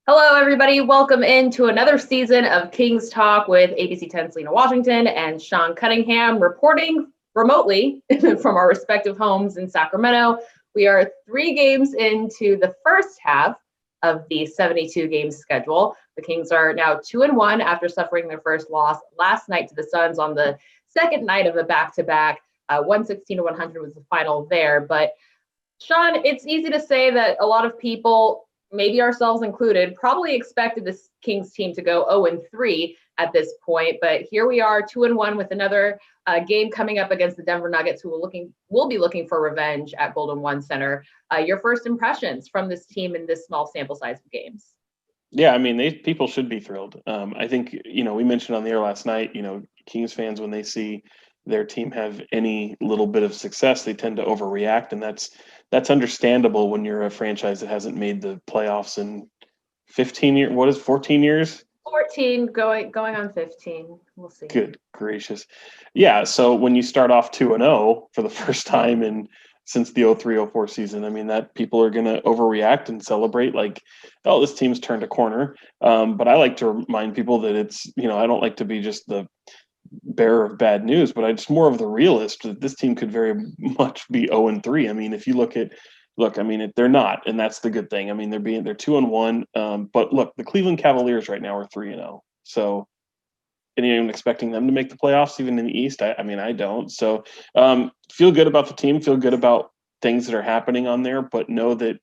Hello, everybody. Welcome into another season of Kings Talk with ABC10's Lina Washington and Sean Cunningham, reporting remotely from our respective homes in Sacramento. We are 3 games into the first half of the 72 game schedule. The Kings are now 2-1 after suffering their first loss last night to the Suns on the second night of a back-to-back. 116-100 was the final there. But Sean, it's easy to say that a lot of people, maybe ourselves included, probably expected this Kings team to go 0-3 at this point. But here we are, 2-1 with another game coming up against the Denver Nuggets, who will be looking for revenge at Golden One Center. Your first impressions from this team in this small sample size of games? Yeah, I mean, people should be thrilled. I think, we mentioned on the air last night, Kings fans, when they see their team have any little bit of success, they tend to overreact. And that's understandable when you're a franchise that hasn't made the playoffs in 15 years. What is 14 years? 14 going on 15. We'll see. Good gracious. Yeah. So when you start off 2-0 for the first time since the 03-04 season, I mean, that people are going to overreact and celebrate like, oh, this team's turned a corner. But I like to remind people that it's, I don't like to be just the bearer of bad news, but I'm just more of the realist that this team could very much be 0-3. I mean, if you they're not, and that's the good thing. I mean, they're 2-1. But look, the Cleveland Cavaliers right now are 3-0. So anyone expecting them to make the playoffs, even in the East? I don't. So feel good about the team, feel good about things that are happening on there, but know that,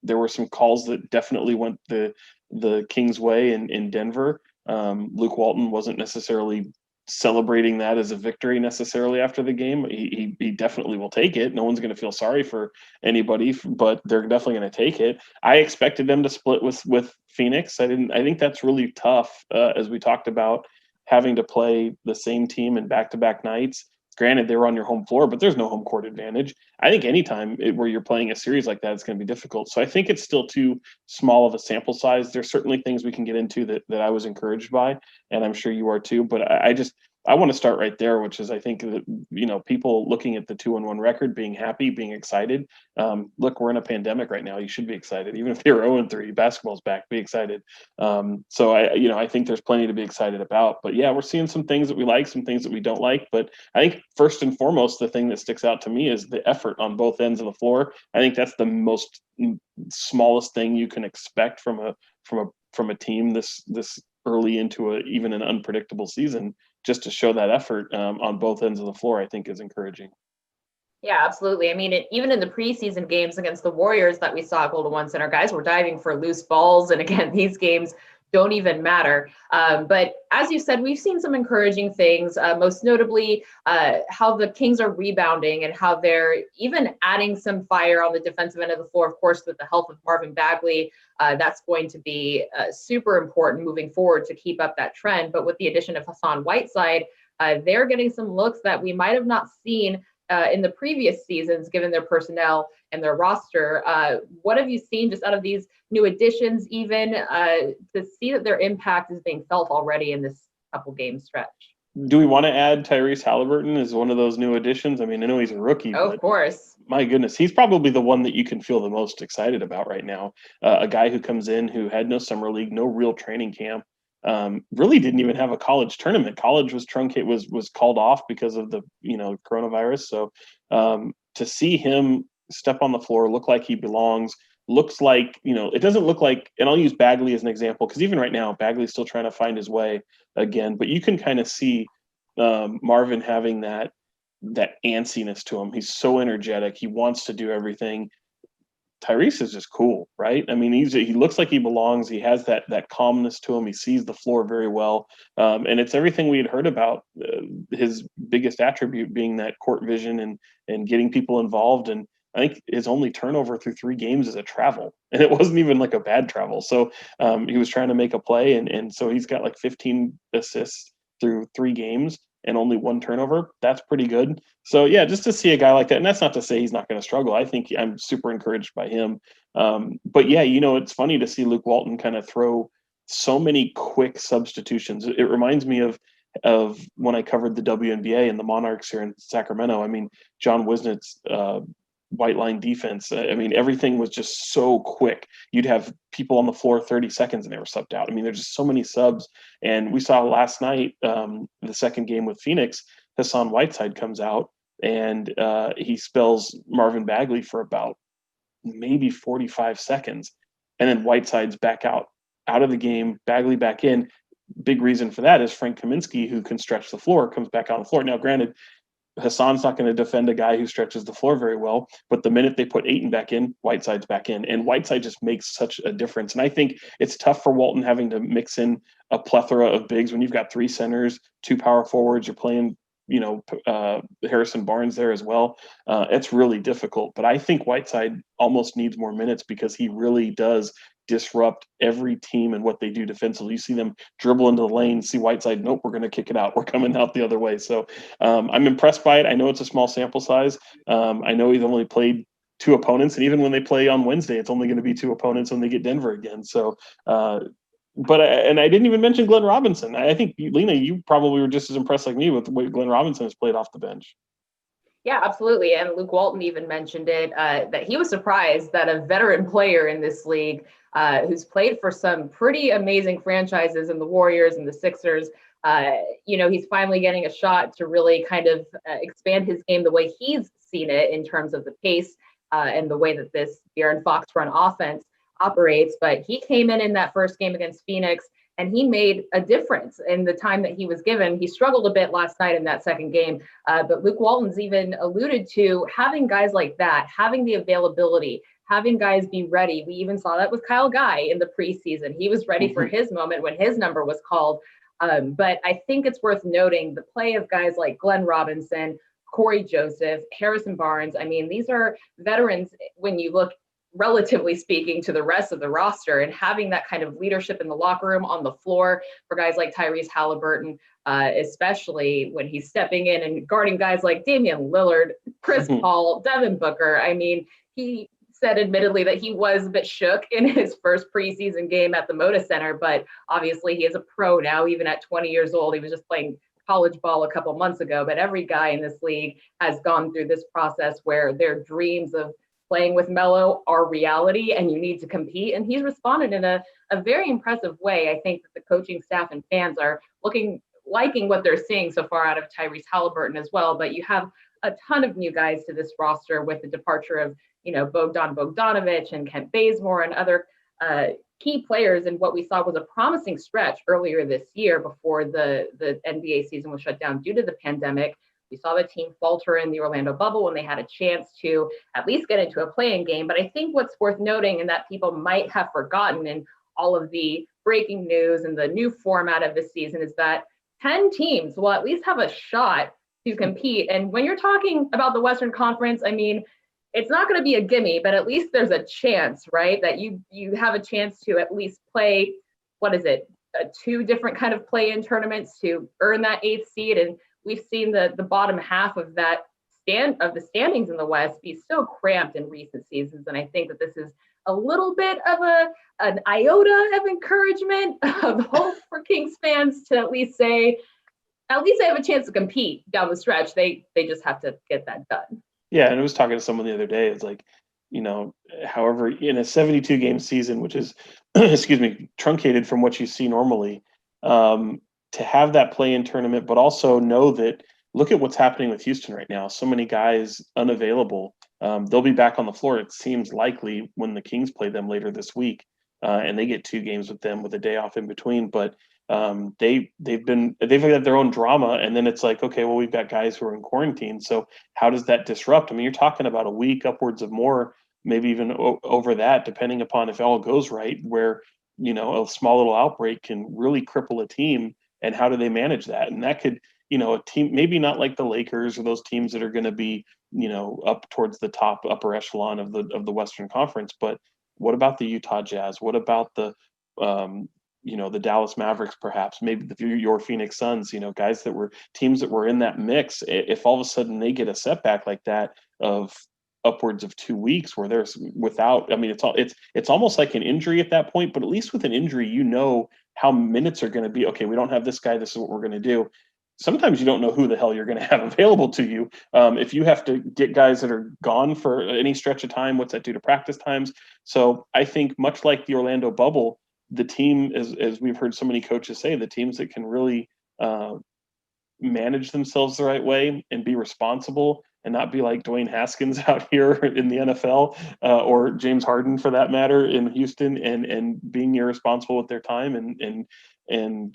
there were some calls that definitely went the Kings' way in Denver. Luke Walton wasn't necessarily celebrating that as a victory necessarily after the game. He definitely will take it. No one's going to feel sorry for anybody, but they're definitely going to take it. I expected them to split with Phoenix. I think that's really tough, as we talked about, having to play the same team in back-to-back nights. Granted, they were on your home floor, but there's no home court advantage. I think anytime where you're playing a series like that, it's going to be difficult. So I think it's still too small of a sample size. There's certainly things we can get into that I was encouraged by, and I'm sure you are too. But I want to start right there, which is I think that, people looking at the 2-1 record, being happy, being excited. Look, we're in a pandemic right now. You should be excited. Even if you're 0-3, basketball's back, be excited. So I think there's plenty to be excited about. But yeah, we're seeing some things that we like, some things that we don't like. But I think first and foremost, the thing that sticks out to me is the effort on both ends of the floor. I think that's the most smallest thing you can expect from a team this early into even an unpredictable season. Just to show that effort on both ends of the floor, I think is encouraging. Yeah, absolutely. I mean, even in the preseason games against the Warriors that we saw at Golden One Center, guys were diving for loose balls. And again, these games don't even matter. But as you said, we've seen some encouraging things, most notably how the Kings are rebounding and how they're even adding some fire on the defensive end of the floor, of course, with the help of Marvin Bagley. That's going to be super important moving forward to keep up that trend. But with the addition of Hassan Whiteside, they're getting some looks that we might have not seen in the previous seasons, given their personnel and their roster. What have you seen just out of these new additions, even to see that their impact is being felt already in this couple game stretch? Do we want to add Tyrese Haliburton as one of those new additions? I mean, I know he's a rookie. Oh, of course. My goodness, he's probably the one that you can feel the most excited about right now. A guy who comes in who had no summer league, no real training camp, really didn't even have a college tournament. College was truncated, was called off because of the coronavirus. So to see him step on the floor, look like he belongs, looks like it doesn't look like. And I'll use Bagley as an example because even right now Bagley's still trying to find his way again. But you can kind of see Marvin having that antsiness to him. He's so energetic. He wants to do everything. Tyrese is just cool, right? I mean, he looks like he belongs. He has that calmness to him. He sees the floor very well, and it's everything we had heard about. His biggest attribute being that court vision and getting people involved. And I think his only turnover through 3 games is a travel, and it wasn't even like a bad travel. So he was trying to make a play, and so he's got like 15 assists through 3 games and only 1 turnover. That's pretty good. So yeah, just to see a guy like that, and that's not to say he's not going to struggle. I think I'm super encouraged by him. But yeah, it's funny to see Luke Walton kind of throw so many quick substitutions. It reminds me of when I covered the WNBA and the Monarchs here in Sacramento. I mean, John Wisniewicz white line defense. I mean, everything was just so quick. You'd have people on the floor 30 seconds and they were subbed out. I mean, there's just so many subs. And we saw last night, the second game with Phoenix, Hassan Whiteside comes out and he spells Marvin Bagley for about maybe 45 seconds. And then Whiteside's back out of the game, Bagley back in. Big reason for that is Frank Kaminsky, who can stretch the floor, comes back on the floor. Now, granted, Hassan's not going to defend a guy who stretches the floor very well, but the minute they put Ayton back in, Whiteside's back in. And Whiteside just makes such a difference. And I think it's tough for Walton having to mix in a plethora of bigs when you've got 3 centers, 2 power forwards, you're playing, Harrison Barnes there as well. It's really difficult. But I think Whiteside almost needs more minutes because he really does disrupt every team and what they do defensively. You see them dribble into the lane, see Whiteside, nope, we're going to kick it out. We're coming out the other way. So I'm impressed by it. I know it's a small sample size. I know he's only played 2 opponents, and even when they play on Wednesday, it's only going to be 2 opponents when they get Denver again. So, but I didn't even mention Glenn Robinson. I think, Lina, you probably were just as impressed like me with the way Glenn Robinson has played off the bench. Yeah, absolutely. And Luke Walton even mentioned it, that he was surprised that a veteran player in this league who's played for some pretty amazing franchises in the Warriors and the Sixers, he's finally getting a shot to really kind of expand his game the way he's seen it in terms of the pace and the way that this De'Aaron Fox run offense operates. But he came in that first game against Phoenix, and he made a difference in the time that he was given. He struggled a bit last night in that second game, but Luke Walton's even alluded to having guys like that, having the availability, having guys be ready. We even saw that with Kyle Guy in the preseason. He was ready for his moment when his number was called. But I think it's worth noting the play of guys like Glenn Robinson, Corey Joseph, Harrison Barnes. I mean, these are veterans when you look relatively speaking to the rest of the roster, and having that kind of leadership in the locker room, on the floor for guys like Tyrese Haliburton, especially when he's stepping in and guarding guys like Damian Lillard, Chris Paul, Devin Booker. I mean, he said admittedly that he was a bit shook in his first preseason game at the Moda Center, but obviously he is a pro now, even at 20 years old. He was just playing college ball a couple months ago, but every guy in this league has gone through this process where their dreams of playing with Melo are reality and you need to compete. And he's responded in a very impressive way. I think that the coaching staff and fans are liking what they're seeing so far out of Tyrese Haliburton as well. But you have a ton of new guys to this roster with the departure of, Bogdan Bogdanovic and Kent Bazemore and other key players. And what we saw was a promising stretch earlier this year before the NBA season was shut down due to the pandemic. We saw the team falter in the Orlando bubble when they had a chance to at least get into a play-in game. But I think what's worth noting, and that people might have forgotten in all of the breaking news and the new format of this season, is that 10 teams will at least have a shot to compete. And when you're talking about the Western Conference, I mean, it's not going to be a gimme, but at least there's a chance, right? That you have a chance to at least play, 2 different kind of play-in tournaments to earn that 8th seed. And we've seen the bottom half of the standings in the West be so cramped in recent seasons. And I think that this is a little bit of an iota of encouragement, of hope for Kings fans to at least say, they have a chance to compete down the stretch. They just have to get that done. Yeah, and I was talking to someone the other day. It's like, however, in a 72 game season, which is, truncated from what you see normally, to have that play-in tournament, but also know that, look at what's happening with Houston right now. So many guys unavailable. They'll be back on the floor, it seems likely, when the Kings play them later this week, and they get 2 games with them with a day off in between. But they've had their own drama, and then it's like, okay, well, we've got guys who are in quarantine. So how does that disrupt? I mean, you're talking about a week, upwards of more, maybe even over that, depending upon if all goes right, where a small little outbreak can really cripple a team. And how do they manage that? And that could, a team, maybe not like the Lakers or those teams that are going to be, up towards the top upper echelon of the Western Conference. But what about the Utah Jazz? What about the Dallas Mavericks, perhaps, maybe your Phoenix Suns, guys that were teams that were in that mix. If all of a sudden they get a setback like that of upwards of 2 weeks where there's without, I mean, it's almost like an injury at that point, but at least with an injury, how minutes are going to be. Okay, we don't have this guy. This is what we're going to do. sometimes you don't know who the hell you're going to have available to you. If you have to get guys that are gone for any stretch of time, what's that do to practice times? So I think much like the Orlando bubble, the team, as we've heard so many coaches say, the teams that can really manage themselves the right way and be responsible and not be like Dwayne Haskins out here in the NFL or James Harden for that matter in Houston, and being irresponsible with their time and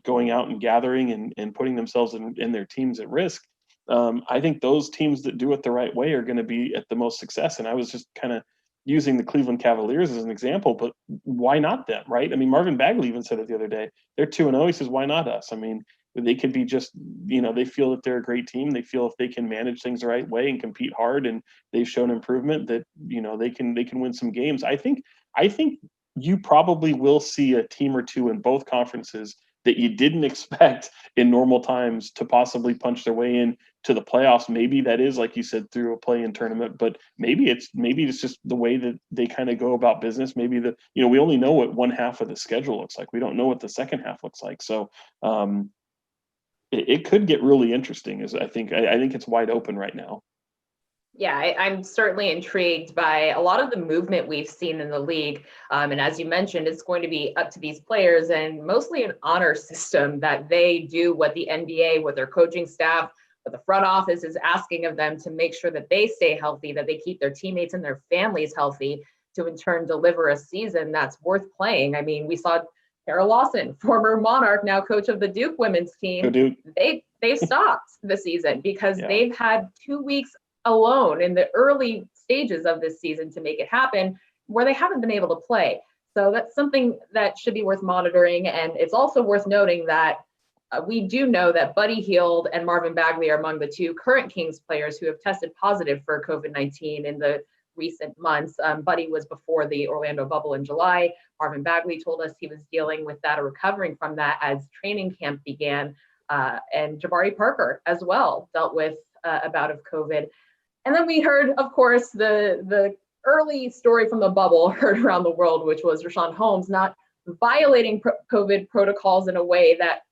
going out and gathering and putting themselves and their teams at risk. I think those teams that do it the right way are going to be at the most success. And I was just kind of using the Cleveland Cavaliers as an example, but why not them, right? I mean, Marvin Bagley even said it the other day. They're 2-0. He says, why not us? I mean, they could be just, they feel that they're a great team. They feel if they can manage things the right way and compete hard, and they've shown improvement, that, they can win some games. I think you probably will see a team or two in both conferences that you didn't expect in normal times to possibly punch their way in to the playoffs. Maybe that is, like you said, through a play-in tournament, but maybe it's just the way that they kind of go about business. Maybe we only know what one half of the schedule looks like. We don't know what the second half looks like. So it could get really interesting. I think it's wide open right now. Yeah, I'm certainly intrigued by a lot of the movement we've seen in the league. And as you mentioned, it's going to be up to these players and mostly an honor system that they do what the NBA, what their coaching staff, what the front office is asking of them to make sure that they stay healthy, that they keep their teammates and their families healthy, to in turn deliver a season that's worth playing. I mean, we saw Tara Lawson, former Monarch, now coach of the Duke women's team. They stopped the season because they've had 2 weeks alone in the early stages of this season to make it happen, where they haven't been able to play. So that's something that should be worth monitoring. And it's also worth noting that we do know that Buddy Hield and Marvin Bagley are among the two current Kings players who have tested positive for COVID-19 in the recent months. Buddy was before the Orlando bubble in July. Marvin Bagley told us he was dealing with that or recovering from that as training camp began. And Jabari Parker as well dealt with a bout of COVID. And then we heard, of course, the early story from the bubble heard around the world, which was Richaun Holmes not violating COVID protocols in a way that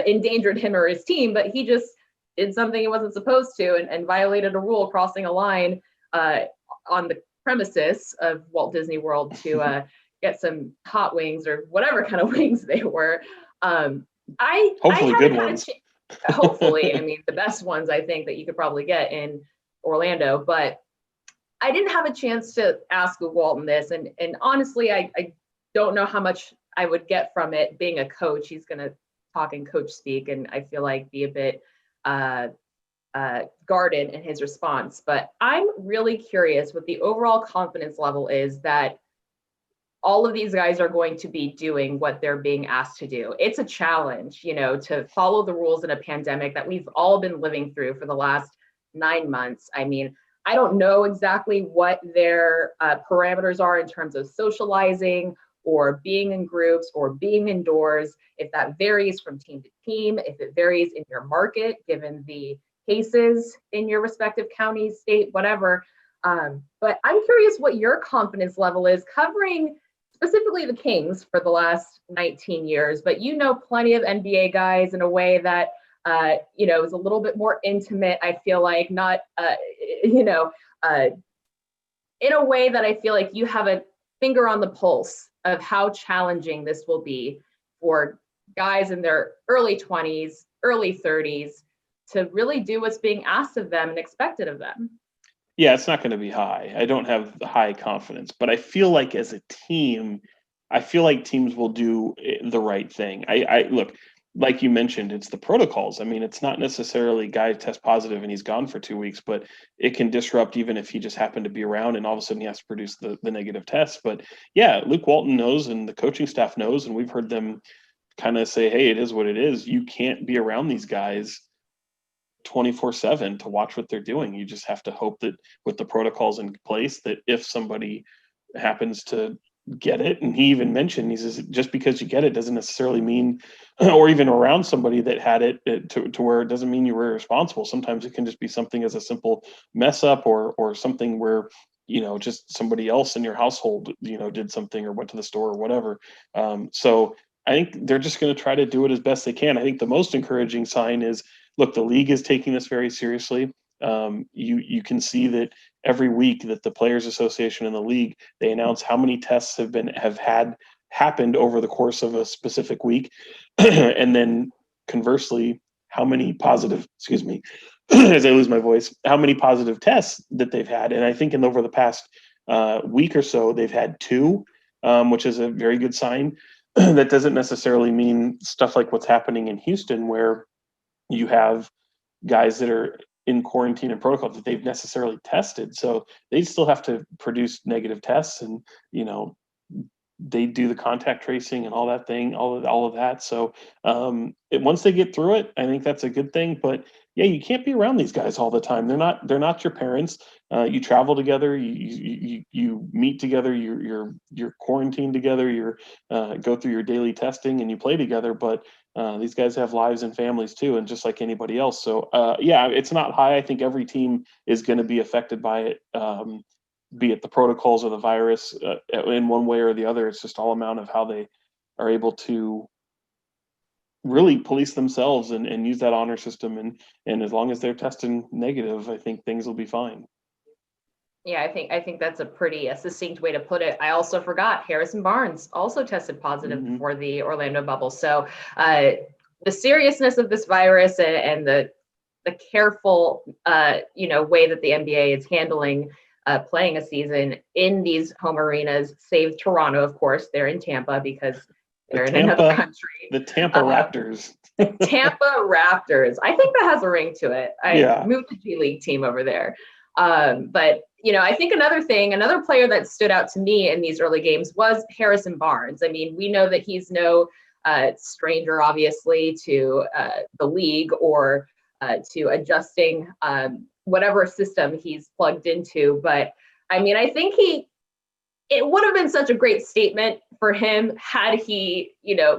endangered him or his team, but he just did something he wasn't supposed to and violated a rule, crossing a line on the premises of Walt Disney World to get some hot wings or whatever kind of wings they were. Hopefully good ones. Hopefully, I mean, the best ones I think that you could probably get in Orlando, but I didn't have a chance to ask Walton this, and honestly, I don't know how much I would get from it. Being a coach, he's going to talk in coach speak, and I feel like be a bit guarded in his response. But I'm really curious what the overall confidence level is that all of these guys are going to be doing what they're being asked to do. It's a challenge, to follow the rules in a pandemic that we've all been living through for the last 9 months. I mean, I don't know exactly what their parameters are in terms of socializing or being in groups or being indoors, if that varies from team to team, if it varies in your market, given the cases in your respective county, state, whatever. But I'm curious what your confidence level is covering specifically the Kings for the last 19 years, but plenty of NBA guys in a way that, is a little bit more intimate. I feel like not, in a way that I feel like you have a finger on the pulse of how challenging this will be for guys in their early 20s, early 30s to really do what's being asked of them and expected of them. Yeah, it's not going to be high. I don't have the high confidence, but I feel like as a team, teams will do the right thing. I look, like you mentioned, it's the protocols. I mean, it's not necessarily guy test positive and he's gone for 2 weeks, but it can disrupt even if he just happened to be around and all of a sudden he has to produce the negative test. But yeah, Luke Walton knows and the coaching staff knows, and we've heard them kind of say, hey, it is what it is. You can't be around these guys 24/7 to watch what they're doing. You just have to hope that with the protocols in place, that if somebody happens to get it, and he even mentioned, he says, just because you get it doesn't necessarily mean, or even around somebody that had it to where it doesn't mean you were irresponsible. Sometimes it can just be something as a simple mess up or something where, just somebody else in your household, did something or went to the store or whatever. So I think they're just going to try to do it as best they can. I think the most encouraging sign is look, the league is taking this very seriously. You can see that every week that the Players Association and the league, they announce how many tests have happened over the course of a specific week, and then conversely, how many positive, excuse me, as I lose my voice, how many positive tests that they've had. And I think over the past week or so, they've had 2, which is a very good sign. That doesn't necessarily mean stuff like what's happening in Houston, where you have guys that are in quarantine and protocol that they've necessarily tested. So they still have to produce negative tests, and, they do the contact tracing and all that thing, all of that. So once they get through it, I think that's a good thing. But yeah, you can't be around these guys all the time. They're not your parents. You travel together, you meet together, you're quarantined together, you go through your daily testing, and you play together. But these guys have lives and families too, and just like anybody else. So yeah, it's not high. I think every team is going to be affected by it. Be it the protocols or the virus, in one way or the other. It's just all amount of how they are able to really police themselves and use that honor system. And as long as they're testing negative, I think things will be fine. Yeah, I think that's a pretty succinct way to put it. I also forgot Harrison Barnes also tested positive for the Orlando bubble. So the seriousness of this virus and the careful way that the NBA is handling playing a season in these home arenas, save Toronto, of course. They're in Tampa because they're in another country. The Tampa Raptors. Tampa Raptors. I think that has a ring to it. I moved the G League team over there. But, I think another player that stood out to me in these early games was Harrison Barnes. I mean, we know that he's no stranger, obviously, to the league or to adjusting whatever system he's plugged into. But I mean, I think it would have been such a great statement for him had he,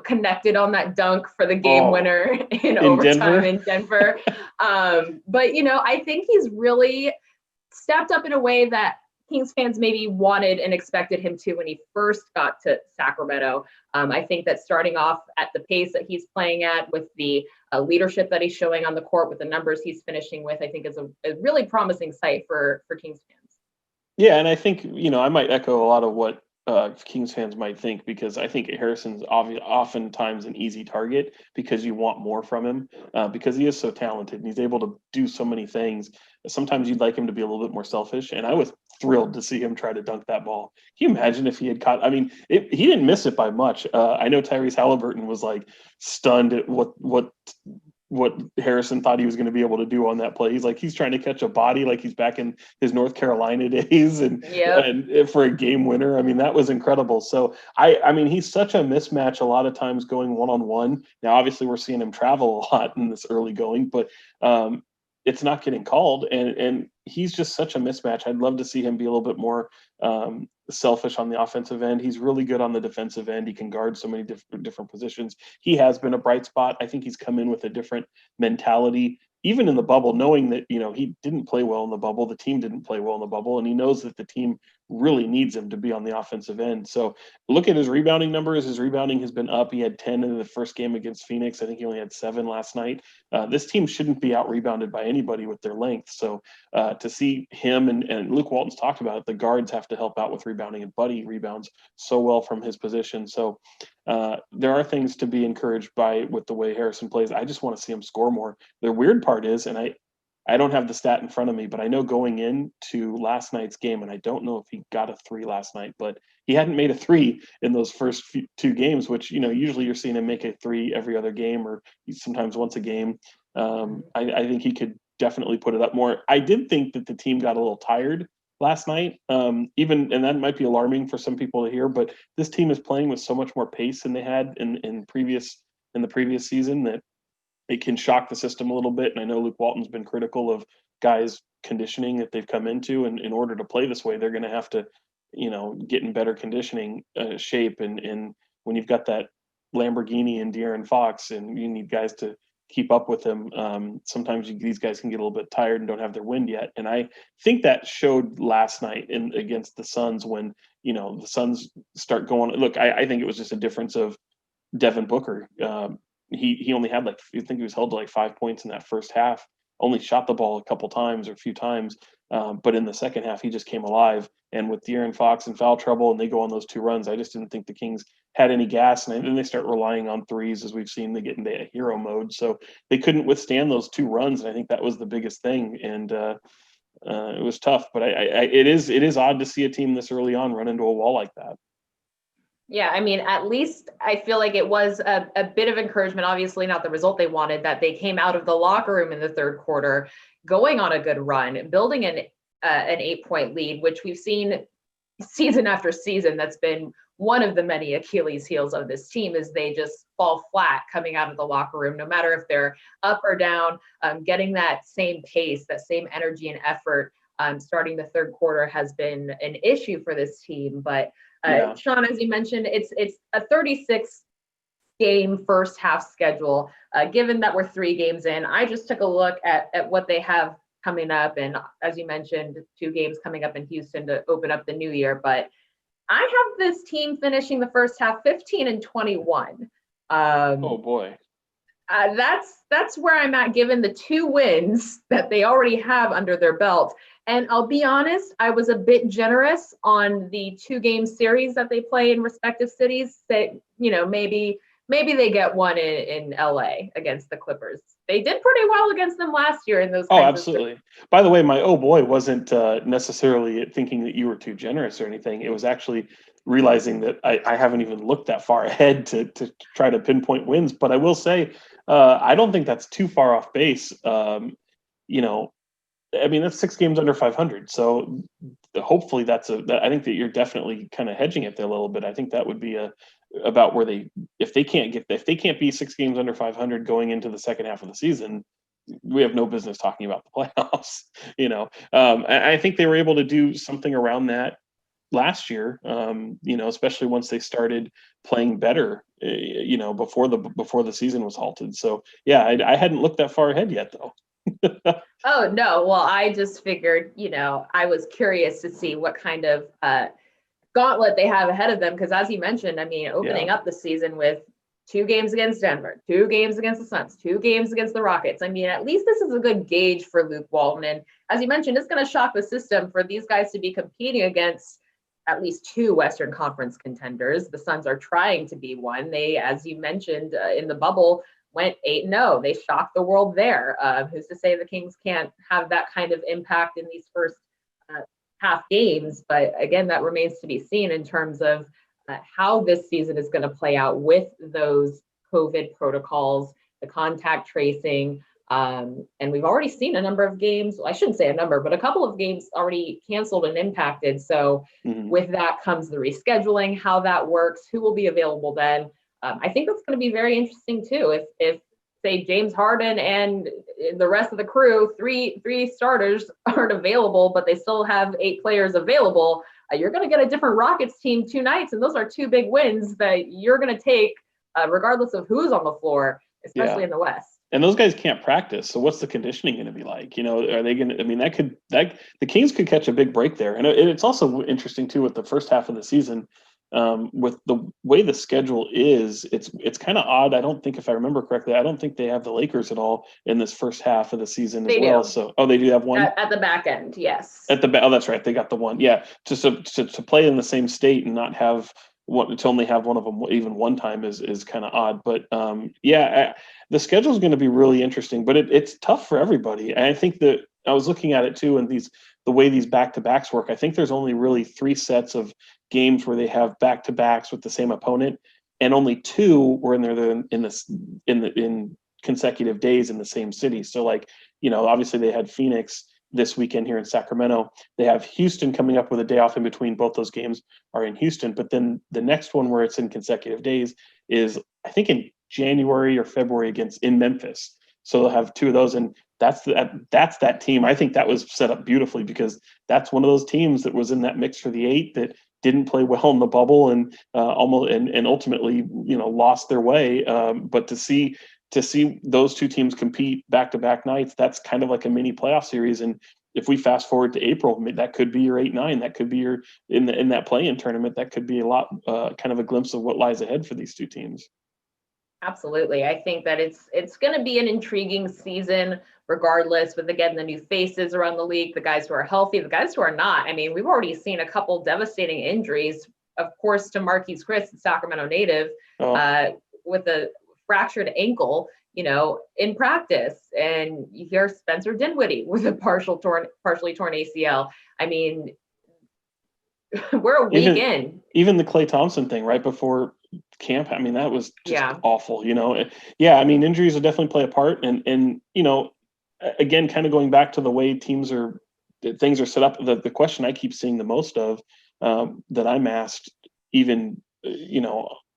connected on that dunk for the game winner in overtime in Denver. But, I think he's really stepped up in a way that Kings fans maybe wanted and expected him to when he first got to Sacramento. I think that starting off at the pace that he's playing at, with the leadership that he's showing on the court, with the numbers he's finishing with, I think is a really promising sight for Kings fans. Yeah, and I think, I might echo a lot of what Kings fans might think, because I think Harrison's oftentimes an easy target because you want more from him, because he is so talented and he's able to do so many things. Sometimes you'd like him to be a little bit more selfish, and I was thrilled to see him try to dunk that ball. Can you imagine if he had caught? I mean, he didn't miss it by much. I know Tyrese Haliburton was like stunned at what Harrison thought he was going to be able to do on that play. He's trying to catch a body like he's back in his North Carolina days, and for a game winner. I mean, that was incredible. So I mean, he's such a mismatch a lot of times going one-on-one. Now, obviously, we're seeing him travel a lot in this early going, but it's not getting called, and he's just such a mismatch. I'd love to see him be a little bit more selfish on the offensive end. He's really good on the defensive end. He can guard so many different positions. He has been a bright spot. I think he's come in with a different mentality, even in the bubble, knowing that, he didn't play well in the bubble. The team didn't play well in the bubble, and he knows that the team really needs him to be on the offensive end. So look at his rebounding numbers. His rebounding has been up. He had 10 in the first game against Phoenix. I think he only had 7 last night. This team shouldn't be out rebounded by anybody with their length. So to see him and Luke Walton's talked about it, the guards have to help out with rebounding, and Buddy rebounds so well from his position. So there are things to be encouraged by with the way Harrison plays. I just want to see him score more. The weird part is, and I don't have the stat in front of me, but I know going into last night's game, and I don't know if he got a 3 last night, but he hadn't made a 3 in those first 2 games, which, usually you're seeing him make a 3 every other game, or sometimes once a game. I think he could definitely put it up more. I did think that the team got a little tired last night, and that might be alarming for some people to hear, but this team is playing with so much more pace than they had in the previous season, that it can shock the system a little bit. And I know Luke Walton's been critical of guys' conditioning that they've come into, and in order to play this way, they're going to have to, get in better conditioning shape. And when you've got that Lamborghini and De'Aaron Fox, and you need guys to keep up with them, sometimes these guys can get a little bit tired and don't have their wind yet. And I think that showed last night against the Suns, when, the Suns start going. Look, I think it was just a difference of Devin Booker. he only had I think he was held to 5 points in that first half. Only shot the ball a couple times or a few times, but in the second half he just came alive. And with De'Aaron Fox in foul trouble, and they go on those 2 runs, I just didn't think the Kings had any gas. And then they start relying on threes, as we've seen. They get into a hero mode, so they couldn't withstand those 2 runs. And I think that was the biggest thing. And it was tough. But it is odd to see a team this early on run into a wall like that. Yeah, I mean, at least I feel like it was a bit of encouragement, obviously not the result they wanted, that they came out of the locker room in the third quarter, going on a good run, building an 8-point lead, which we've seen season after season. That's been one of the many Achilles heels of this team, is they just fall flat coming out of the locker room, no matter if they're up or down. Getting that same pace, that same energy and effort starting the third quarter has been an issue for this team. But Sean, as you mentioned, it's a 36-game first half schedule. Given that we're 3 games in, I just took a look at what they have coming up. And as you mentioned, 2 games coming up in Houston to open up the new year. But I have this team finishing the first half 15-21. Oh boy. That's where I'm at, given the 2 wins that they already have under their belt. And I'll be honest, I was a bit generous on the 2-game series that they play in respective cities. That, maybe they get one in LA against the Clippers. They did pretty well against them last year in those. Oh, absolutely. By the way, my oh boy wasn't necessarily thinking that you were too generous or anything. It was actually realizing that I haven't even looked that far ahead to try to pinpoint wins. But I will say, I don't think that's too far off base. I mean, that's 6 games under 500. So hopefully I think that you're definitely kind of hedging it there a little bit. I think that would be about where if they can't be 6 games under 500 going into the second half of the season, we have no business talking about the playoffs. I think they were able to do something around that last year, especially once they started playing better, before the season was halted. So yeah, I hadn't looked that far ahead yet though. Oh, no. Well, I just figured, I was curious to see what kind of gauntlet they have ahead of them. Because as you mentioned, I mean, opening up the season with 2 games against Denver, 2 games against the Suns, 2 games against the Rockets. I mean, at least this is a good gauge for Luke Walton. And as you mentioned, it's going to shock the system for these guys to be competing against at least 2 Western Conference contenders. The Suns are trying to be one. They, as you mentioned, in the bubble, went 8-0. They shocked the world there. Who's to say the Kings can't have that kind of impact in these first half games? But again, that remains to be seen in terms of how this season is going to play out with those COVID protocols, the contact tracing. And we've already seen a number of games. Well, I shouldn't say a number, but a couple of games already canceled and impacted. So with that comes the rescheduling, how that works, who will be available then. I think that's going to be very interesting too. If say James Harden and the rest of the crew, three starters aren't available, but they still have 8 players available, you're going to get a different Rockets team 2 nights, and those are 2 big wins that you're going to take, regardless of who's on the floor, especially in the West. And those guys can't practice. So what's the conditioning going to be like? Are they going to? I mean, the Kings could catch a big break there, and it's also interesting too with the first half of the season. With the way the schedule is, it's kind of odd. I don't think, if I remember correctly, I don't think they have the Lakers at all in this first half of the season as well. So, they do have one at the back end. Yes. Oh, that's right. They got the one. Yeah. To play in the same state and not have to only have one of them even one time is kind of odd. But the schedule is going to be really interesting. But it's tough for everybody. And I think that I was looking at it too, and the way these back-to-backs work. I think there's only really 3 sets of games where they have back-to-backs with the same opponent, and only 2 were in consecutive days in the same city. So obviously they had Phoenix this weekend here in Sacramento. They have Houston coming up with a day off in between. Both those games are in Houston, but then the next one where it's in consecutive days is, I think, in January or February in Memphis. So they'll have 2 of those, and that's that team. I think that was set up beautifully, because that's one of those teams that was in that mix for the 8 that didn't play well in the bubble and ultimately lost their way. But to see those 2 teams compete back-to-back nights, that's kind of like a mini playoff series. And if we fast forward to April, that could be your 8-9. That could be your in that play-in tournament. That could be a lot kind of a glimpse of what lies ahead for these 2 teams. Absolutely. I think that it's going to be an intriguing season regardless, with again the new faces around the league, the guys who are healthy, the guys who are not. I mean, we've already seen a couple devastating injuries, of course, to Marquise Chris, the Sacramento native, with a fractured ankle, in practice. And you hear Spencer Dinwiddie with a partially torn ACL. I mean, we're a week in. Even the Klay Thompson thing right before camp, I mean, that was just awful, Yeah, I mean, injuries will definitely play a part. And again, kind of going back to the way things are set up, the question I keep seeing the most of, that I'm asked, even,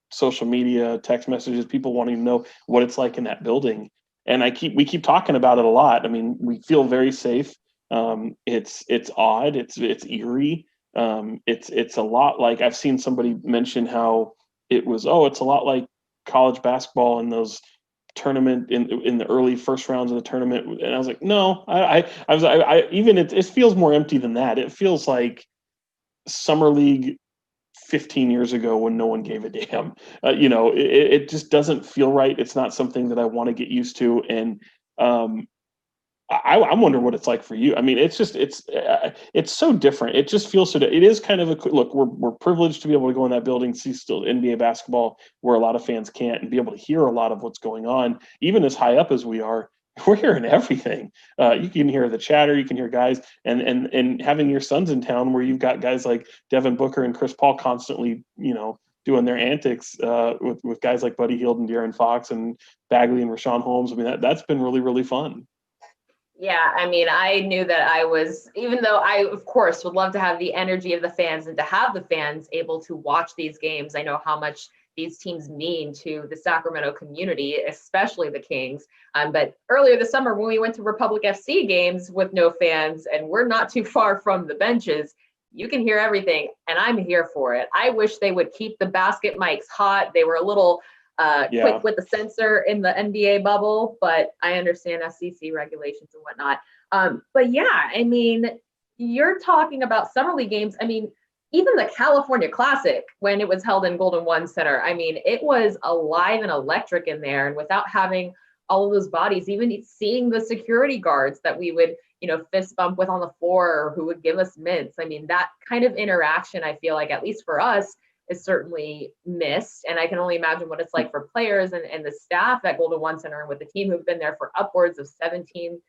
social media, text messages, people wanting to know what it's like in that building. And we keep talking about it a lot. I mean, we feel very safe. It's odd. It's eerie. It's a lot like, I've seen somebody mention how it was, it's a lot like college basketball in those tournament in the early first rounds of the tournament. And I was like, no, it feels more empty than that. It feels like summer league 15 years ago when no one gave a damn. It just doesn't feel right. It's not something that I want to get used to. And I wonder what it's like for you. I mean, it's so different. It just feels it is kind of look, we're privileged to be able to go in that building, see still NBA basketball where a lot of fans can't, and be able to hear a lot of what's going on, even as high up as we are. We're hearing everything. You can hear the chatter, you can hear guys, and having your sons in town where you've got guys like Devin Booker and Chris Paul constantly, doing their antics with guys like Buddy Hield and De'Aaron Fox and Bagley and Rashawn Holmes. I mean, that's been really, really fun. Yeah, I mean, I knew that even though I, of course, would love to have the energy of the fans and to have the fans able to watch these games. I know how much these teams mean to the Sacramento community, especially the Kings. But earlier this summer, when we went to Republic FC games with no fans, and we're not too far from the benches, you can hear everything, and I'm here for it. I wish they would keep the basket mics hot. They were a little quick with the censor in the NBA bubble, but I understand FCC regulations and whatnot. But yeah, I mean, you're talking about summer league games. I mean, even the California Classic, when it was held in Golden One Center, I mean, it was alive and electric in there. And without having all of those bodies, even seeing the security guards that we would, fist bump with on the floor, or who would give us mints. I mean, that kind of interaction, I feel like, at least for us, is certainly missed. And I can only imagine what it's like for players and the staff at Golden One Center, and with the team who've been there for upwards of 17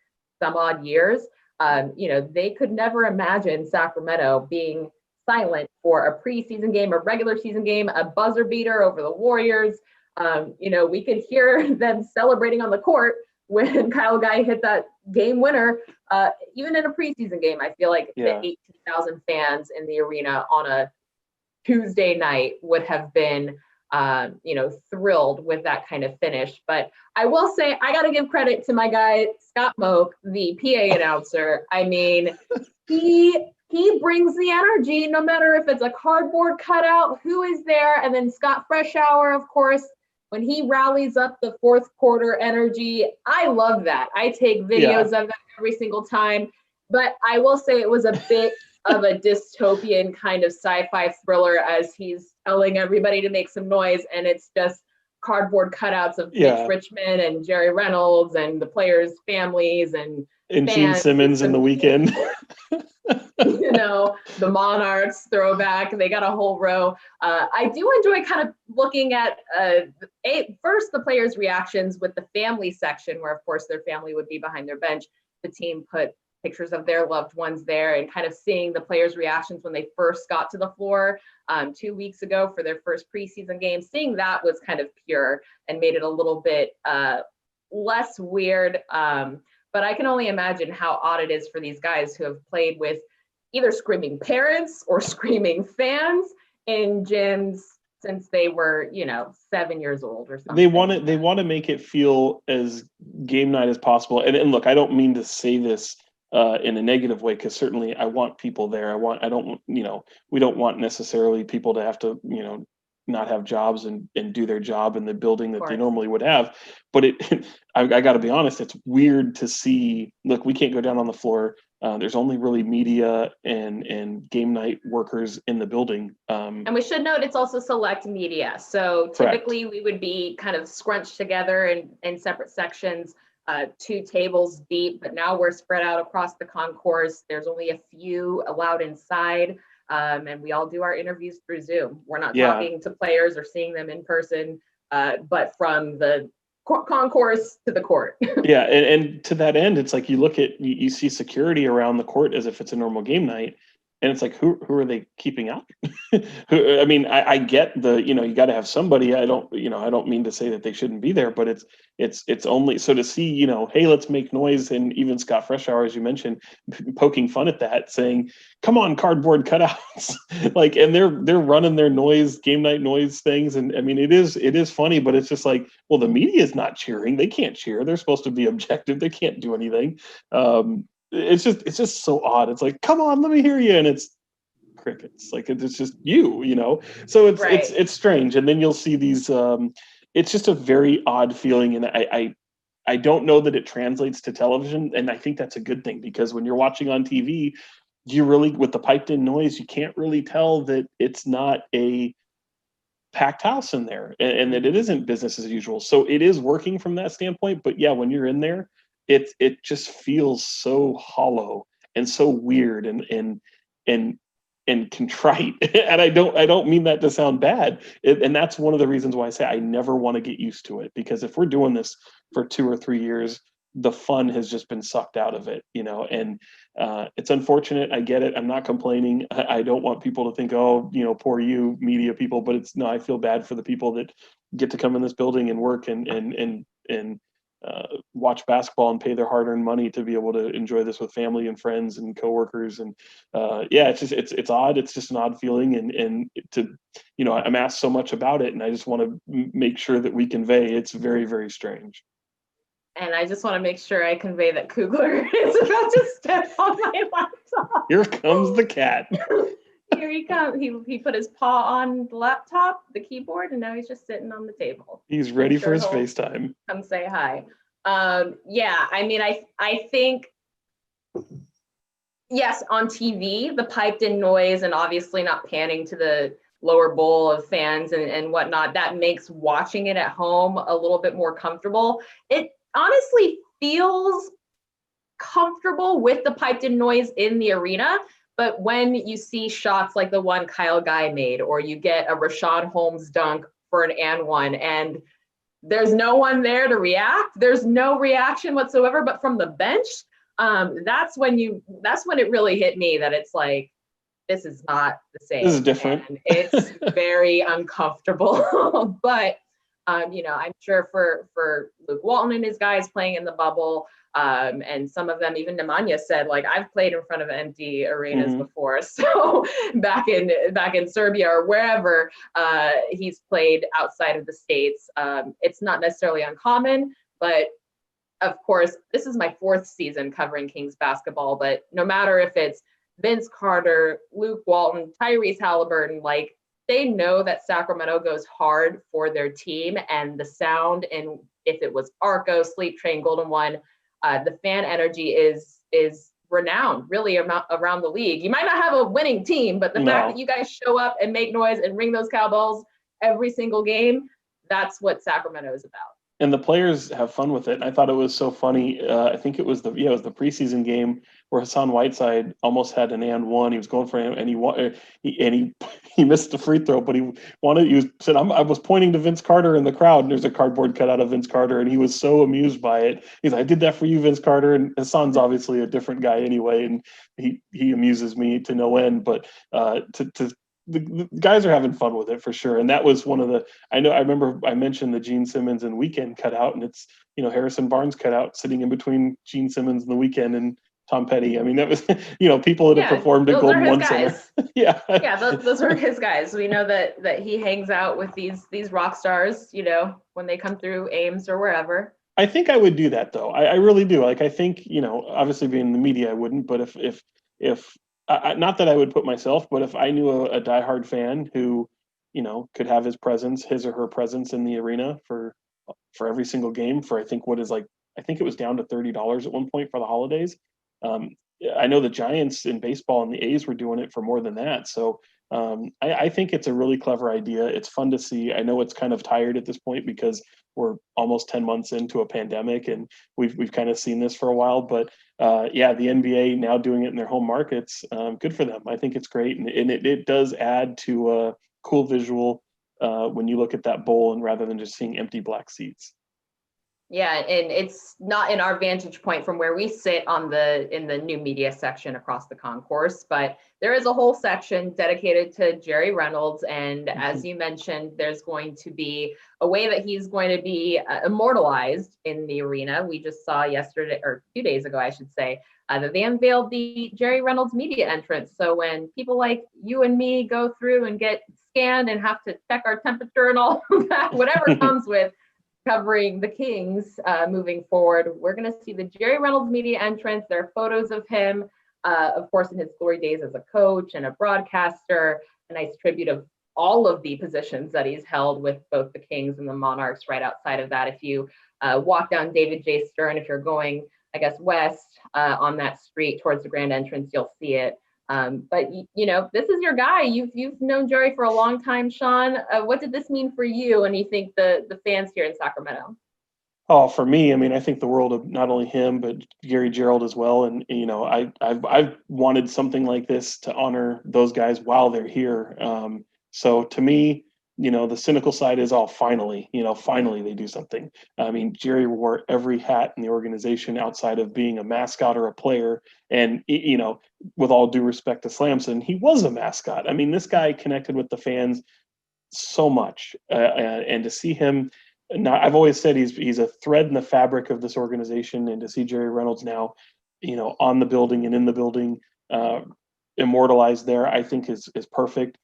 some odd years. They could never imagine Sacramento being silent for a preseason game, a regular season game, a buzzer beater over the Warriors. We could hear them celebrating on the court when Kyle Guy hit that game winner. Even in a preseason game, I feel like the 18,000 fans in the arena on a Tuesday night would have been, thrilled with that kind of finish. But I will say, I got to give credit to my guy, Scott Moak, the PA announcer. I mean, he brings the energy, no matter if it's a cardboard cutout, who is there. And then Scott Freshour, of course, when he rallies up the fourth quarter energy, I love that. I take videos of that every single time. But I will say it was a bit of a dystopian kind of sci-fi thriller, as he's telling everybody to make some noise, and it's just cardboard cutouts of Mitch Richmond and Jerry Reynolds and the players' families and Gene Simmons in the weekend. The Monarchs throwback. They got a whole row. I do enjoy kind of looking at first the players' reactions with the family section, where of course their family would be behind their bench. The team put pictures of their loved ones there, and kind of seeing the players' reactions when they first got to the floor 2 weeks ago for their first preseason game. Seeing that was kind of pure and made it a little bit less weird. But I can only imagine how odd it is for these guys who have played with either screaming parents or screaming fans in gyms since they were, 7 years old or something. They want to make it feel as game night as possible. And look, I don't mean to say this in a negative way, because certainly I want people there. We don't want necessarily people to have to, not have jobs and do their job in the building that they normally would have. But I got to be honest, it's weird to see, look, we can't go down on the floor. There's only really media and game night workers in the building. And we should note it's also select media. So typically we would be kind of scrunched together in separate sections, 2 tables deep, but now we're spread out across the concourse. There's only a few allowed inside, and we all do our interviews through Zoom. We're not talking to players or seeing them in person, but from the concourse to the court. Yeah, and to that end, it's like you see security around the court as if it's a normal game night, and it's like who are they keeping out? I mean, I get you got to have somebody. I don't mean to say that they shouldn't be there, but it's only so to see hey, let's make noise, and even Scott Freshour, as you mentioned, poking fun at that, saying, "Come on, cardboard cutouts!" Like, and they're running their game night noise things, and I mean, it is funny, but it's just like, well, the media is not cheering. They can't cheer. They're supposed to be objective. They can't do anything. It's just so odd. It's like, come on, let me hear you, and it's crickets. Like, it's just so it's strange. And then you'll see these it's just a very odd feeling, and I don't know that it translates to television, and I think that's a good thing, because when you're watching on TV, you really, with the piped in noise, you can't really tell that it's not a packed house in there, and that it isn't business as usual. So it is working from that standpoint, but yeah, when you're in there, it just feels so hollow and so weird and contrite. And I don't mean that to sound bad. And that's one of the reasons why I say I never want to get used to it, because if we're doing this for 2 or 3 years, the fun has just been sucked out of it, and it's unfortunate. I get it. I'm not complaining. I don't want people to think, oh, poor you media people, but I feel bad for the people that get to come in this building and work and watch basketball and pay their hard-earned money to be able to enjoy this with family and friends and coworkers. And it's odd. It's just an odd feeling, and I'm asked so much about it, and I just want to make sure that we convey it's very, very strange. And I just want to make sure I convey that Kugler is about to step on my laptop. Here comes the cat. Here he comes. He put his paw on the laptop, the keyboard, and now he's just sitting on the table. He's ready for his FaceTime. Come say hi. I mean, I think, yes, on TV, the piped in noise and obviously not panning to the lower bowl of fans and whatnot, that makes watching it at home a little bit more comfortable. It honestly feels comfortable with the piped in noise in the arena, but when you see shots like the one Kyle Guy made, or you get a Rashawn Holmes dunk for an and one, and there's no one there to react, there's no reaction whatsoever, but from the bench, that's when it really hit me that it's like, this is not the same. This is different. And it's very uncomfortable. But I'm sure for Luke Walton and his guys playing in the bubble, and some of them, even Nemanja said, like, I've played in front of empty arenas before. So back in Serbia or wherever he's played outside of the States, it's not necessarily uncommon, but of course, this is my 4th season covering Kings basketball, but no matter if it's Vince Carter, Luke Walton, Tyrese Haliburton, like, they know that Sacramento goes hard for their team, and the sound, and if it was Arco, Sleep Train, Golden One, the fan energy is renowned really around the league. You might not have a winning team, but the fact that you guys show up and make noise and ring those cowbells every single game, that's what Sacramento is about. And the players have fun with it. And I thought it was so funny. I think it was the preseason game where Hassan Whiteside almost had an and one. He was going for him, and he missed the free throw. But I was pointing to Vince Carter in the crowd, and there's a cardboard cutout of Vince Carter, and he was so amused by it. He's like, "I did that for you, Vince Carter." And Hassan's obviously a different guy anyway, and he amuses me to no end. But the guys are having fun with it for sure. And that was one of I remember I mentioned the Gene Simmons and Weekend cutout, and it's, Harrison Barnes cutout sitting in between Gene Simmons and the Weekend and Tom Petty. I mean, that was, people that have performed at Golden One Center. Yeah. Yeah. Those are his guys. We know that he hangs out with these rock stars, when they come through Ames or wherever. I think I would do that though. I really do. Like, I think, obviously being in the media, I wouldn't, but if not that I would put myself, but if I knew a diehard fan who, could have his or her presence in the arena for every single game for, I think it was down to $30 at one point for the holidays. I know the Giants in baseball and the A's were doing it for more than that. So I think it's a really clever idea. It's fun to see. I know it's kind of tired at this point because we're almost 10 months into a pandemic and we've kind of seen this for a while. But yeah, the NBA now doing it in their home markets, good for them. I think it's great. And it does add to a cool visual when you look at that bowl and rather than just seeing empty black seats. Yeah, and it's not in our vantage point from where we sit in the new media section across the concourse, but there is a whole section dedicated to Jerry Reynolds. And as you mentioned, there's going to be a way that he's going to be immortalized in the arena. We just saw yesterday, or 2 days ago, I should say, that they unveiled the Jerry Reynolds media entrance. So when people like you and me go through and get scanned and have to check our temperature and all of that, whatever comes with covering the Kings moving forward, we're going to see the Jerry Reynolds media entrance. There are photos of him, of course, in his glory days as a coach and a broadcaster, a nice tribute of all of the positions that he's held with both the Kings and the Monarchs right outside of that. If you walk down David J. Stern, if you're going, I guess, west on that street towards the grand entrance, you'll see it. But you know, this is your guy. You've known Jerry for a long time, Sean. What did this mean for you and you think the fans here in Sacramento? Oh, for me, I mean, I think the world of not only him but Gary Gerald as well. And you know, I've wanted something like this to honor those guys while they're here. So to me, you know, the cynical side is all finally, you know, finally they do something. I mean, Jerry wore every hat in the organization outside of being a mascot or a player. And you know, with all due respect to Slamson, he was a mascot. I mean, this guy connected with the fans so much, and to see him. Now, I've always said he's a thread in the fabric of this organization, and to see Jerry Reynolds now, you know, on the building and in the building, immortalized there, I think is perfect.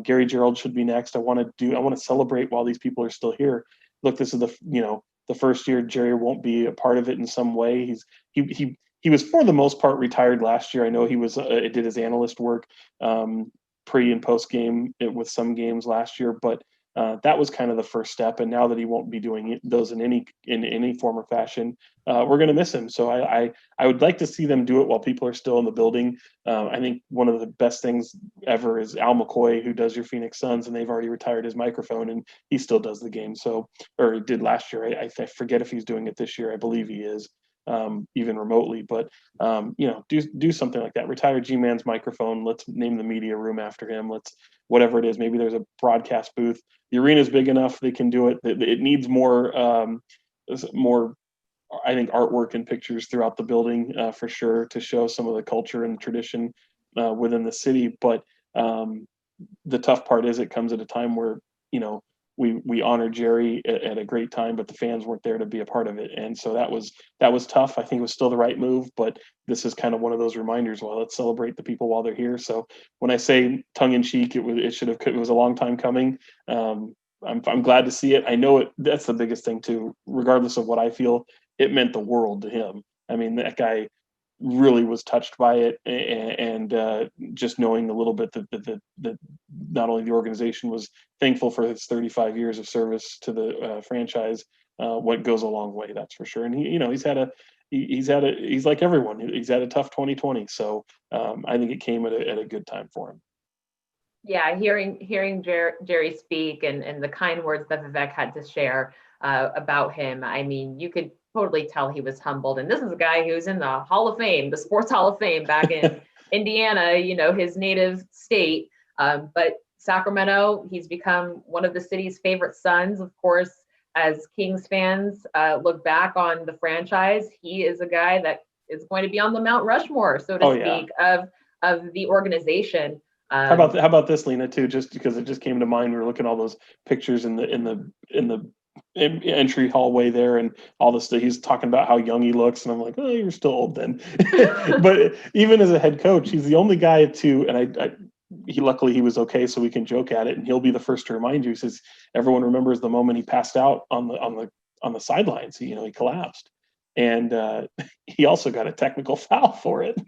Gary Gerald should be next. I want to celebrate while these people are still here. Look, this is the first year Jerry won't be a part of it in some way. He was for the most part retired last year. I know he was did his analyst work pre and post game with some games last year, but that was kind of the first step. And now that he won't be doing those in any form or fashion, we're going to miss him. So I would like to see them do it while people are still in the building. I think one of the best things ever is Al McCoy, who does your Phoenix Suns, and they've already retired his microphone and he still does the game. So, or he did last year. I forget if he's doing it this year. I believe he is. Even remotely, but you know, do something like that. Retire G-Man's microphone. Let's name the media room after him. Let's whatever it is. Maybe there's a broadcast booth. The arena's big enough; they can do it. It needs more, I think, artwork and pictures throughout the building for sure to show some of the culture and tradition within the city. But the tough part is it comes at a time where, you know, we honor Jerry at a great time, but the fans weren't there to be a part of it. And so that was tough. I think it was still the right move, but this is kind of one of those reminders. Well, let's celebrate the people while they're here. So when I say tongue in cheek, it was a long time coming. I'm glad to see it. I know that's the biggest thing too, regardless of what I feel, it meant the world to him. I mean, that guy really was touched by it, and just knowing a little bit that not only the organization was thankful for his 35 years of service to the franchise, what goes a long way, that's for sure. And he's like everyone. He's had a tough 2020, so I think it came at a good time for him. Yeah, hearing Jerry speak and the kind words that Vivek had to share about him, I mean, you could totally tell he was humbled. And this is a guy who's in the Hall of Fame, the Sports Hall of Fame back in Indiana, you know, his native state. But Sacramento, he's become one of the city's favorite sons. Of course, as Kings fans look back on the franchise, he is a guy that is going to be on the Mount Rushmore, so to speak, of the organization. How about this, Lina, too? Just because it just came to mind, we were looking at all those pictures in the entry hallway there, and all this. He's talking about how young he looks, and I'm like, oh, you're still old then. But even as a head coach, he's the only guy to, and luckily he was okay, so we can joke at it, and he'll be the first to remind you. He says everyone remembers the moment he passed out on the sidelines. He collapsed. and he also got a technical foul for it.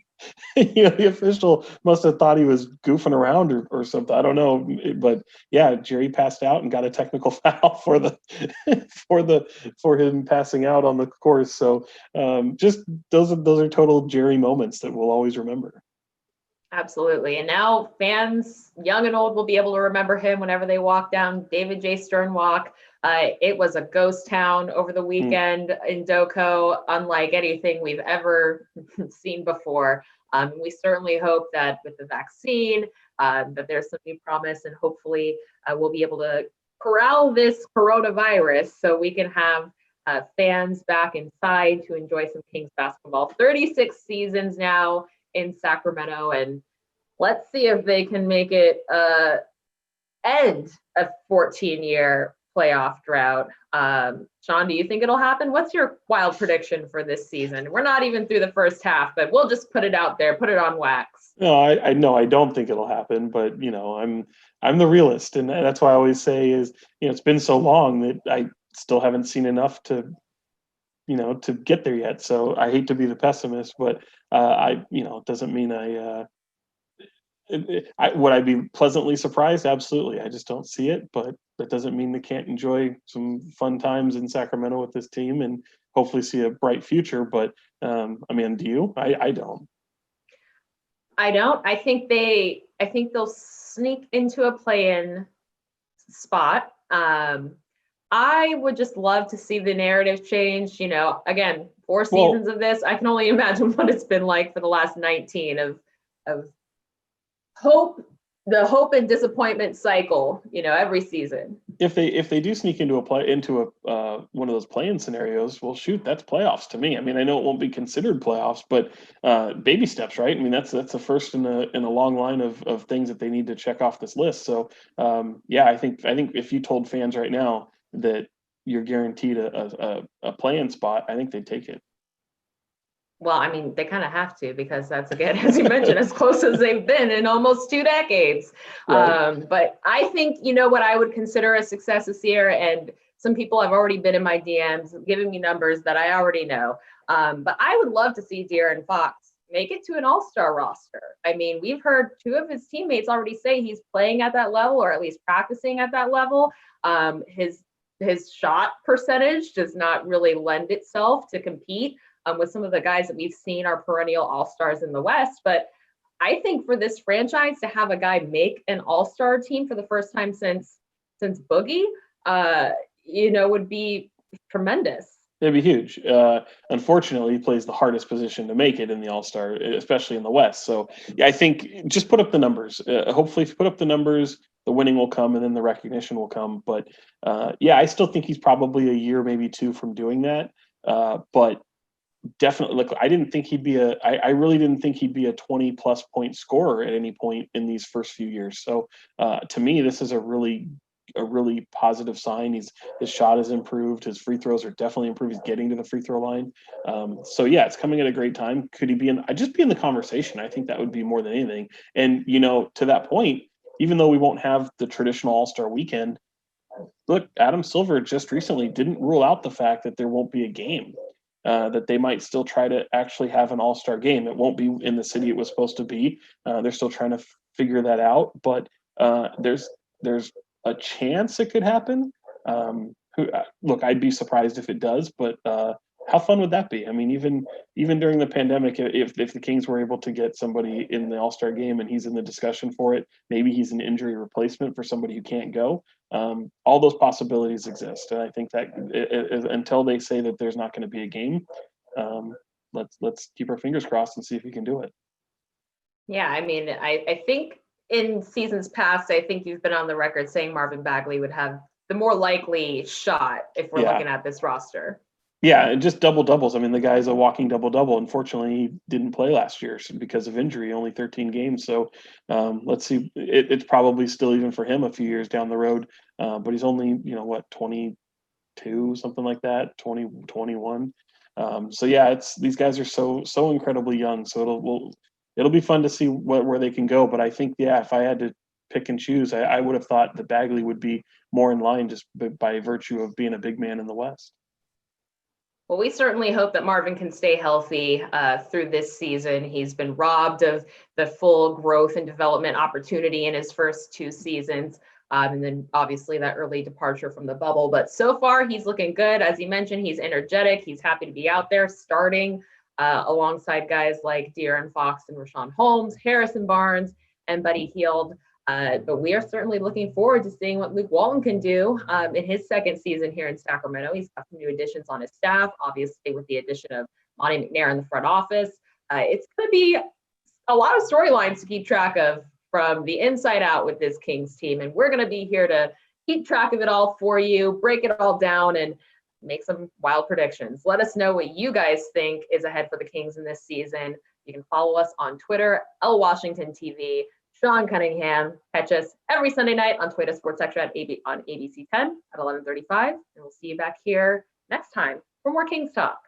The official must have thought he was goofing around or something. I don't know, but yeah, Jerry passed out and got a technical foul for the for him passing out on the course. So just those are total Jerry moments that we'll always remember. Absolutely. And now fans, young and old, will be able to remember him whenever they walk down David J. Stern Walk. It was a ghost town over the weekend in Doco, unlike anything we've ever seen before. We certainly hope that with the vaccine, that there's some new promise, and hopefully we'll be able to corral this coronavirus so we can have fans back inside to enjoy some Kings basketball. 36 seasons now in Sacramento, and let's see if they can make it end a 14-year playoff drought. Sean, do you think it'll happen? What's your wild prediction for this season? We're not even through the first half, but we'll just put it out there, put it on wax. No, I know I don't think it'll happen, but I'm the realist, and that's why I always say is it's been so long that I still haven't seen enough to get there yet. So I hate to be the pessimist, but it doesn't mean would I be pleasantly surprised? Absolutely. I just don't see it, but that doesn't mean they can't enjoy some fun times in Sacramento with this team and hopefully see a bright future. But do you? I don't. I don't. I think they'll sneak into a play-in spot. I would just love to see the narrative change. Again, 4 seasons of this. I can only imagine what it's been like for the last 19 of the hope and disappointment cycle. Every season. If they do sneak into one of those play-in scenarios, well, shoot, that's playoffs to me. I know it won't be considered playoffs, but baby steps, right? That's the first in a long line of things that they need to check off this list. So I think if you told fans right now that you're guaranteed a play-in spot, I think they'd take it. Well, they kind of have to, because that's, again, as you mentioned, as close as they've been in almost 2 decades. Right. But I think, what I would consider a success this year, and some people have already been in my DMs giving me numbers that I already know. But I would love to see De'Aaron Fox make it to an all-star roster. We've heard 2 of his teammates already say he's playing at that level, or at least practicing at that level. His shot percentage does not really lend itself to compete with some of the guys that we've seen are perennial all-stars in the West. But I think for this franchise to have a guy make an all-star team for the first time since Boogie, would be tremendous. It'd be huge. Unfortunately, he plays the hardest position to make it in the all-star, especially in the West. So I think just put up the numbers. Hopefully, if you put up the numbers, the winning will come and then the recognition will come. But I still think he's probably a year, maybe 2 from doing that. But definitely, I really didn't think he'd be a 20+ point scorer at any point in these first few years. So to me, this is a really positive sign. His shot has improved. His free throws are definitely improved. He's getting to the free throw line. It's coming at a great time. Could he be just be in the conversation? I think that would be more than anything. And to that point, even though we won't have the traditional All-Star weekend, look, Adam Silver just recently didn't rule out the fact that there won't be a game. That they might still try to actually have an all-star game. It won't be in the city it was supposed to be. They're still trying to figure that out, but there's a chance it could happen. Look, I'd be surprised if it does, but how fun would that be? Even during the pandemic, if the Kings were able to get somebody in the all-star game and he's in the discussion for it, maybe he's an injury replacement for somebody who can't go. All those possibilities exist, and I think that until they say that there's not going to be a game, let's keep our fingers crossed and see if he can do it. Yeah, I think in seasons past, I think you've been on the record saying Marvin Bagley would have the more likely shot if we're looking at this roster. Yeah, and just double doubles. The guy's a walking double double. Unfortunately, he didn't play last year because of injury, only 13 games. So let's see. It's probably still even for him a few years down the road. But he's only 22, something like that, 20, 21. These guys are so incredibly young. So it'll be fun to see where they can go. But I think if I had to pick and choose, I would have thought that Bagley would be more in line just by virtue of being a big man in the West. Well, we certainly hope that Marvin can stay healthy through this season. He's been robbed of the full growth and development opportunity in his first 2 seasons. And then obviously that early departure from the bubble. But so far, he's looking good. As you mentioned, he's energetic. He's happy to be out there starting alongside guys like De'Aaron Fox and Rashawn Holmes, Harrison Barnes, and Buddy Hield. But we are certainly looking forward to seeing what Luke Walton can do in his second season here in Sacramento. He's got some new additions on his staff, obviously with the addition of Monty McNair in the front office. It's going to be a lot of storylines to keep track of from the inside out with this Kings team. And we're going to be here to keep track of it all for you, break it all down, and make some wild predictions. Let us know what you guys think is ahead for the Kings in this season. You can follow us on Twitter, LWashingtonTV. Sean Cunningham. Catch us every Sunday night on Twitter Sports Extra on ABC10 at 11:35. And we'll see you back here next time for more Kings Talk.